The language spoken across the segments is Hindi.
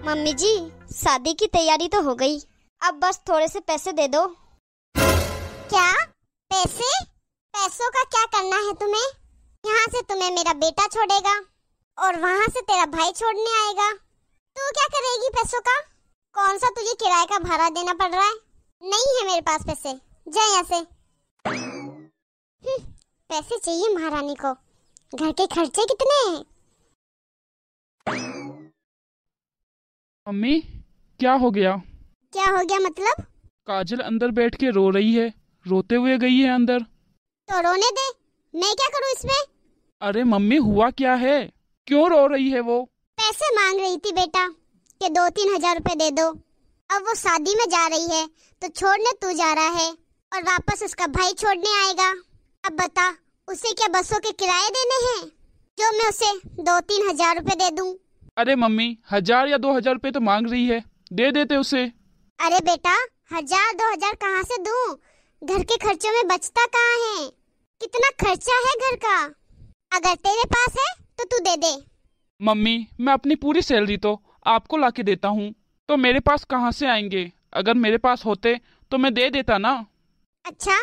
मम्मी जी, शादी की तैयारी तो हो गई, अब बस थोड़े से पैसे दे दो। क्या पैसे? पैसों का क्या करना है तुम्हें? यहाँ से तुम्हें मेरा बेटा छोड़ेगा और वहाँ से तेरा भाई छोड़ने आएगा। तू क्या करेगी पैसों का? कौन सा तुझे किराए का भाड़ा देना पड़ रहा है? नहीं है मेरे पास पैसे, जा यहाँ से। पैसे चाहिए महारानी को, घर के खर्चे कितने हैं? मम्मी, क्या हो गया? क्या हो गया मतलब? काजल अंदर बैठ के रो रही है, रोते हुए गई है अंदर। तो रोने दे, मैं क्या करूँ इसमें? अरे मम्मी, हुआ क्या है? क्यों रो रही है वो? पैसे मांग रही थी बेटा कि 2-3 हजार रुपए दे दो। अब वो शादी में जा रही है तो छोड़ने तू जा रहा है और वापस उसका भाई छोड़ने आएगा। अब बता, उसे क्या बसों के किराए देने हैं जो मैं उसे 2-3 हजार रुपए दे दूं? अरे मम्मी, 1000 या 2000 रुपए तो मांग रही है, दे देते उसे। अरे बेटा, 1000-2000 कहाँ से दूं? घर के खर्चों में बचता कहाँ है? कितना खर्चा है घर का। अगर तेरे पास है तो तू दे दे। मम्मी, मैं अपनी पूरी सैलरी तो आपको लाके देता हूँ, तो मेरे पास कहाँ से आएंगे? अगर मेरे पास होते तो मैं दे देता ना। अच्छा,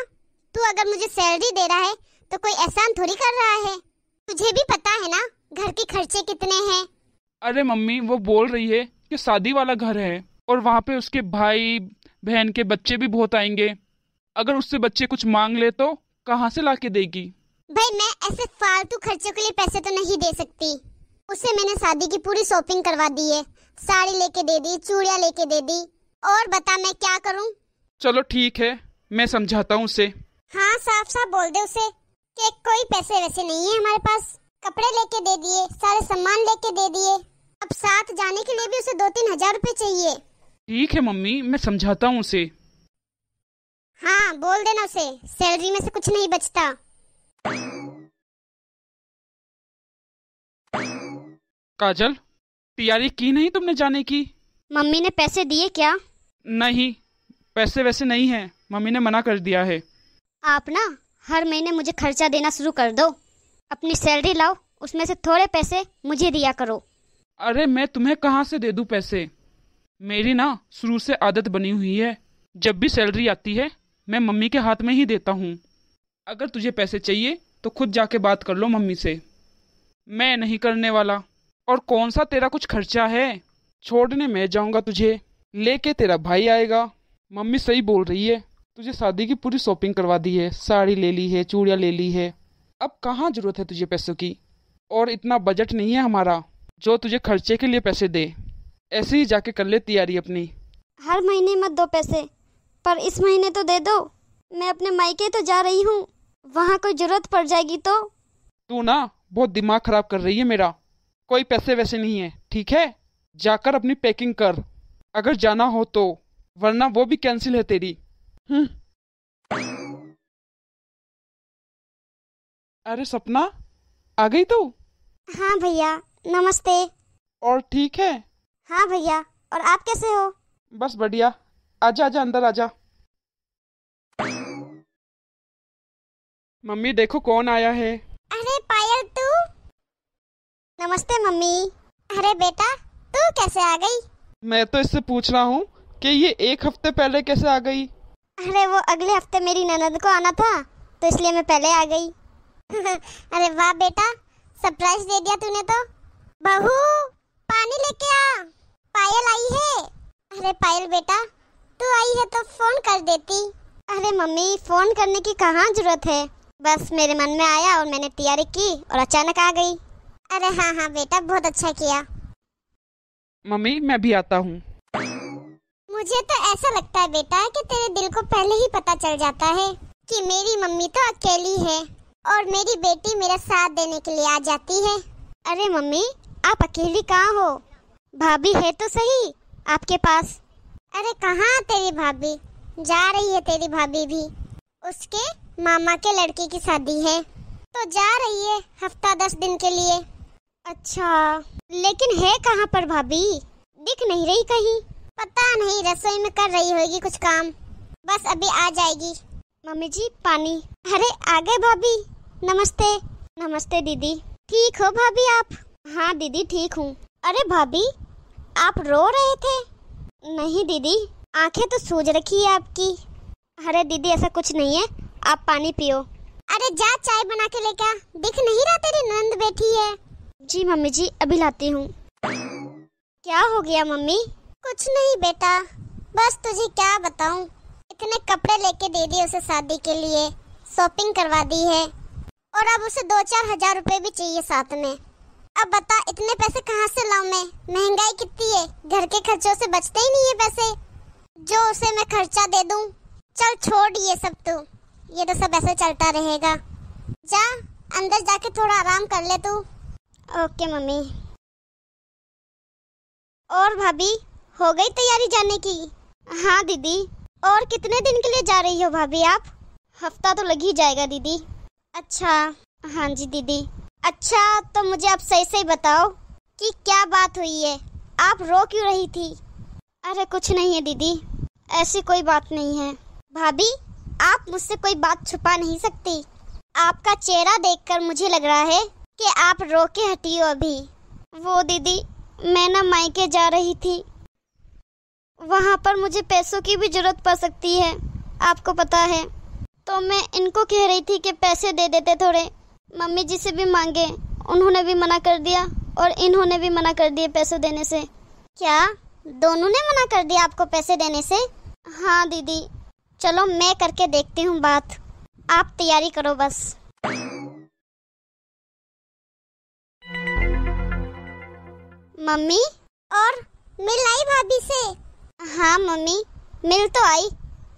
तू अगर मुझे सैलरी दे रहा है तो कोई एहसान थोड़ी कर रहा है। तुझे भी पता है ना घर के खर्चे कितने हैं। अरे मम्मी, वो बोल रही है कि शादी वाला घर है और वहाँ पे उसके भाई बहन के बच्चे भी बहुत आएंगे। अगर उससे बच्चे कुछ मांग ले तो कहाँ से लाके देगी? भाई, मैं ऐसे फालतू खर्चों के लिए पैसे तो नहीं दे सकती। उसे मैंने शादी की पूरी शॉपिंग करवा दी है, साड़ी लेके दे दी, चूड़ियाँ लेके दे दी। और बता मैं क्या करूँ? चलो ठीक है, मैं समझाता हूँ उसे। हाँ, साफ साफ बोल दे उसे कि कोई पैसे वैसे नहीं है हमारे पास। कपड़े लेके दे दिए, सारे सामान लेके दे दिए, अब साथ जाने के लिए भी उसे 2-3 हजार रुपए चाहिए। ठीक है मम्मी, मैं समझाता हूँ उसे। हाँ, बोल देना उसे सैलरी में से कुछ नहीं बचता। काजल, तैयारी की नहीं तुमने जाने की? मम्मी ने पैसे दिए क्या? नहीं, पैसे वैसे नहीं है, मम्मी ने मना कर दिया है। आप ना हर महीने मुझे खर्चा देना शुरू कर दो। अपनी सैलरी लाओ, उसमें से थोड़े पैसे मुझे दिया करो। अरे मैं तुम्हें कहाँ से दे दूँ पैसे? मेरी ना शुरू से आदत बनी हुई है, जब भी सैलरी आती है मैं मम्मी के हाथ में ही देता हूँ। अगर तुझे पैसे चाहिए तो खुद जाके बात कर लो मम्मी से, मैं नहीं करने वाला। और कौन सा तेरा कुछ खर्चा है? छोड़ने मैं जाऊँगा तुझे, लेके तेरा भाई आएगा। मम्मी सही बोल रही है, तुझे शादी की पूरी शॉपिंग करवा दी है, साड़ी ले ली है, चूड़ियाँ ले ली है। अब कहाँ जरूरत है तुझे पैसों की? और इतना बजट नहीं है हमारा जो तुझे खर्चे के लिए पैसे दे। ऐसे ही जाके कर ले तैयारी अपनी। हर महीने मत दो पैसे, पर इस महीने तो दे दो। मैं अपने मायके तो जा रही हूँ, वहाँ कोई जरूरत पड़ जाएगी तो। तू ना बहुत दिमाग खराब कर रही है मेरा। कोई पैसे वैसे नहीं है, ठीक है? जाकर अपनी पैकिंग कर, अगर जाना हो तो, वरना वो भी कैंसिल है तेरी। अरे सपना, आ गई तू? हाँ भैया, नमस्ते। और ठीक है? हाँ भैया, और आप कैसे हो? बस बढ़िया। आजा आजा, अंदर आजा। मम्मी देखो कौन आया है। अरे पायल, तू? नमस्ते मम्मी। अरे बेटा, तू कैसे आ गई? मैं तो इससे पूछ रहा हूँ कि ये 1 हफ्ते पहले कैसे आ गई? अरे वो अगले हफ्ते मेरी ननद को आना था तो इसलिए मैं पहले आ गई। अरे वाह बेटा, सरप्राइज दे दिया तूने तो। बहू, पानी लेके आ, पायल आई है। अरे पायल बेटा, तू आई है तो फोन कर देती। अरे मम्मी, फोन करने की कहाँ जरूरत है, बस मेरे मन में आया और मैंने तैयारी की और अचानक आ गई। अरे हाँ हाँ बेटा, बहुत अच्छा किया। मम्मी मैं भी आता हूँ। मुझे तो ऐसा लगता है बेटा कि तेरे दिल को पहले ही पता चल जाता है कि मेरी मम्मी तो अकेली है और मेरी बेटी मेरा साथ देने के लिए आ जाती है। अरे मम्मी, आप अकेली कहाँ हो? भाभी है तो सही आपके पास। अरे कहाँ तेरी भाभी, जा रही है तेरी भाभी भी, उसके मामा के लड़के की शादी है तो जा रही है हफ्ता 10 दिन के लिए। अच्छा, लेकिन है कहाँ पर भाभी? दिख नहीं रही कहीं। पता नहीं, रसोई में कर रही होगी कुछ काम, बस अभी आ जाएगी। मम्मी जी पानी। अरे आ गए भाभी, नमस्ते। नमस्ते दीदी। ठीक हो भाभी आप? हाँ दीदी ठीक हूँ। अरे भाभी, आप रो रहे थे? नहीं दीदी, आंखें तो सूज रखी है आपकी। अरे दीदी ऐसा कुछ नहीं है, आप पानी पियो। अरे जा चाय बना के लेके आ, दिख नहीं रहा तेरी नंद बैठी है। जी मम्मी जी, अभी लाती हूँ। क्या हो गया मम्मी? कुछ नहीं बेटा, बस तुझे क्या बताऊं, इतने कपड़े लेके दे दिए उसे शादी के लिए, शॉपिंग करवा दी है और अब उसे 2-4 हजार रुपए भी चाहिए साथ में। अब बता इतने पैसे कहाँ से लाऊं मैं? महंगाई कितनी है, घर के खर्चों से बचते ही नहीं है पैसे जो उसे मैं खर्चा दे दूं। चल छोड़ ये सब, तू ये तो सब ऐसे चलता रहेगा। जा अंदर जाके थोड़ा आराम कर ले तू। Okay mummy. और भाभी, हो गई तैयारी जाने की? हाँ दीदी। और कितने दिन के लिए जा रही हो भाभी आप? हफ्ता तो लग ही जाएगा दीदी। अच्छा। हाँ जी दीदी। अच्छा तो मुझे आप सही सही बताओ कि क्या बात हुई है, आप रो क्यों रही थी? अरे कुछ नहीं है दीदी, ऐसी कोई बात नहीं है। भाभी आप मुझसे कोई बात छुपा नहीं सकती, आपका चेहरा देखकर मुझे लग रहा है कि आप रो के हटी हो अभी। वो दीदी, मैं ना मायके जा रही थी, वहाँ पर मुझे पैसों की भी जरूरत पड़ सकती है, आपको पता है। तो मैं इनको कह रही थी कि पैसे दे देते थोड़े, मम्मी जी से भी मांगे, उन्होंने भी मना कर दिया और इन्होंने भी मना कर दिए पैसे देने से। क्या दोनों ने मना कर दिया आपको पैसे देने से? हाँ दीदी। चलो मैं करके देखती हूँ बात, आप तैयारी करो बस। मम्मी। और मिल आई भाभी से? हाँ मम्मी, मिल तो आई,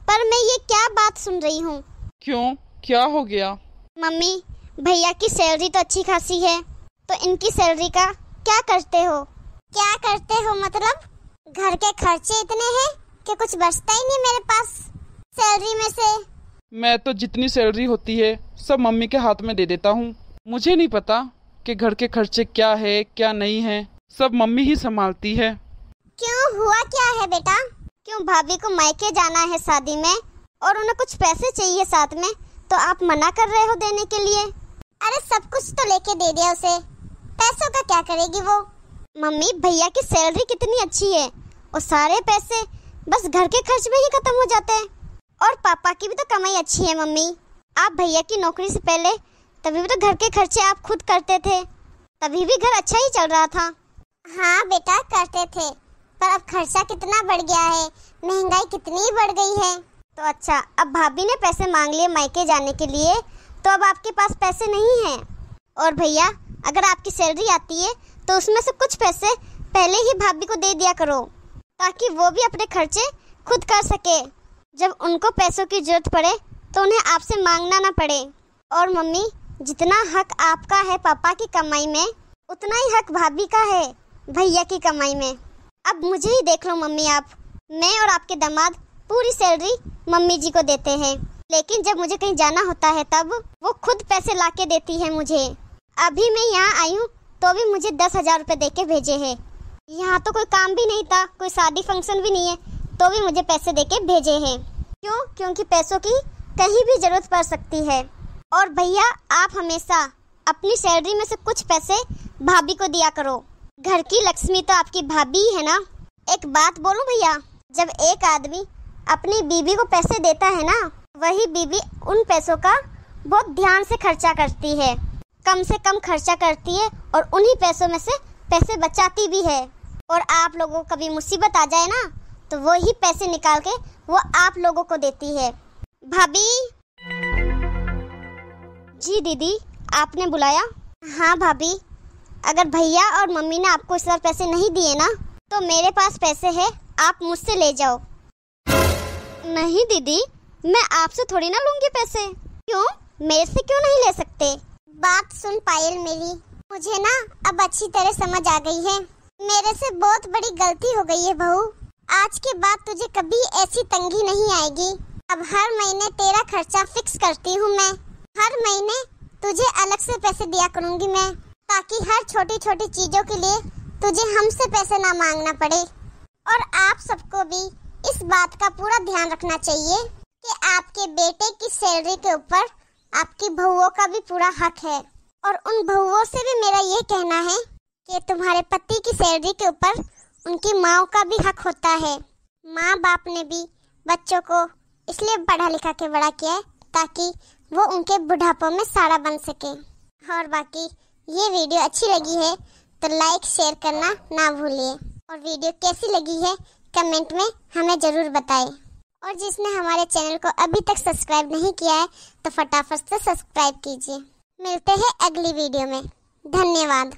पर मैं ये क्या बात सुन रही हूँ? क्यों, क्या हो गया? मम्मी, भैया की सैलरी तो अच्छी खासी है, तो इनकी सैलरी का क्या करते हो? क्या करते हो मतलब? घर के खर्चे इतने हैं कि कुछ बचता ही नहीं मेरे पास सैलरी में से। मैं तो जितनी सैलरी होती है सब मम्मी के हाथ में दे देता हूँ। मुझे नहीं पता कि घर के खर्चे क्या है क्या नहीं है, सब मम्मी ही संभालती है। क्यों, हुआ क्या है बेटा? क्यों, भाभी को मायके जाना है शादी में और उन्हें कुछ पैसे चाहिए साथ में, तो आप मना कर रहे हो देने के लिए? अरे सब कुछ तो लेके दे दिया उसे, पैसों का क्या करेगी वो? मम्मी, भैया की सैलरी कितनी अच्छी है और सारे पैसे बस घर के खर्च में ही खत्म हो जाते हैं। और पापा की भी तो कमाई अच्छी है मम्मी, आप भैया की नौकरी से पहले तभी भी तो घर के खर्चे आप खुद करते थे, तभी भी घर अच्छा ही चल रहा था। हाँ बेटा करते थे, पर अब खर्चा कितना बढ़ गया है, महंगाई कितनी बढ़ गई है। तो अच्छा, अब भाभी ने पैसे मांग लिए मायके जाने के लिए, तो अब आपके पास पैसे नहीं हैं। और भैया, अगर आपकी सैलरी आती है तो उसमें से कुछ पैसे पहले ही भाभी को दे दिया करो, ताकि वो भी अपने खर्चे खुद कर सके। जब उनको पैसों की जरूरत पड़े तो उन्हें आपसे मांगना ना पड़े। और मम्मी, जितना हक आपका है पापा की कमाई में, उतना ही हक भाभी का है भैया की कमाई में। अब मुझे ही देख लो मम्मी, आप, मैं और आपके दामाद पूरी सैलरी मम्मी जी को देते हैं, लेकिन जब मुझे कहीं जाना होता है तब वो खुद पैसे ला के देती है मुझे। अभी मैं यहाँ आई हूँ तो भी मुझे 10,000 रुपये दे के भेजे हैं। यहाँ तो कोई काम भी नहीं था, कोई शादी फंक्शन भी नहीं है, तो भी मुझे पैसे दे के भेजे हैं। क्यों? क्योंकि पैसों की कहीं भी जरूरत पड़ सकती है। और भैया, आप हमेशा अपनी सैलरी में से कुछ पैसे भाभी को दिया करो, घर की लक्ष्मी तो आपकी भाभी ही है ना। एक बात बोलूं भैया, जब एक आदमी अपनी बीवी को पैसे देता है ना, वही बीवी उन पैसों का बहुत ध्यान से खर्चा करती है, कम से कम खर्चा करती है और उन्हीं पैसों में से पैसे बचाती भी है। और आप लोगों को कभी मुसीबत आ जाए ना, तो वही पैसे निकाल के वो आप लोगों को देती है। भाभी। जी दीदी, आपने बुलाया? हाँ भाभी, अगर भैया और मम्मी ने आपको इस बार पैसे नहीं दिए ना, तो मेरे पास पैसे हैं, आप मुझसे ले जाओ। नहीं दीदी, मैं आपसे थोड़ी ना लूंगी पैसे। क्यों, मेरे से क्यों नहीं ले सकते? बात सुन पायल मेरी, मुझे ना अब अच्छी तरह समझ आ गई है, मेरे से बहुत बड़ी गलती हो गई है बहू। आज के बाद तुझे कभी ऐसी तंगी नहीं आएगी। अब हर महीने तेरा खर्चा फिक्स करती हूँ मैं, हर महीने तुझे अलग से पैसे दिया करूँगी मैं, ताकि हर छोटी छोटी चीजों के लिए तुझे हमसे पैसे ना मांगना पड़े। और आप सबको भी इस बात का पूरा ध्यान रखना चाहिए कि आपके बेटे की सैलरी के ऊपर आपकी बहुओं का भी पूरा हक है। और उन बहुओं से भी मेरा ये कहना है कि तुम्हारे पति की सैलरी के ऊपर उनकी माँओं का भी हक होता है। माँ बाप ने भी बच्चों को इसलिए पढ़ा लिखा के बड़ा किया है ताकि वो उनके बुढ़ापों में सहारा बन सके। और बाकी ये वीडियो अच्छी लगी है तो लाइक शेयर करना ना भूलिए, और वीडियो कैसी लगी है कमेंट में हमें ज़रूर बताएं। और जिसने हमारे चैनल को अभी तक सब्सक्राइब नहीं किया है तो फटाफट से सब्सक्राइब कीजिए। मिलते हैं अगली वीडियो में। धन्यवाद।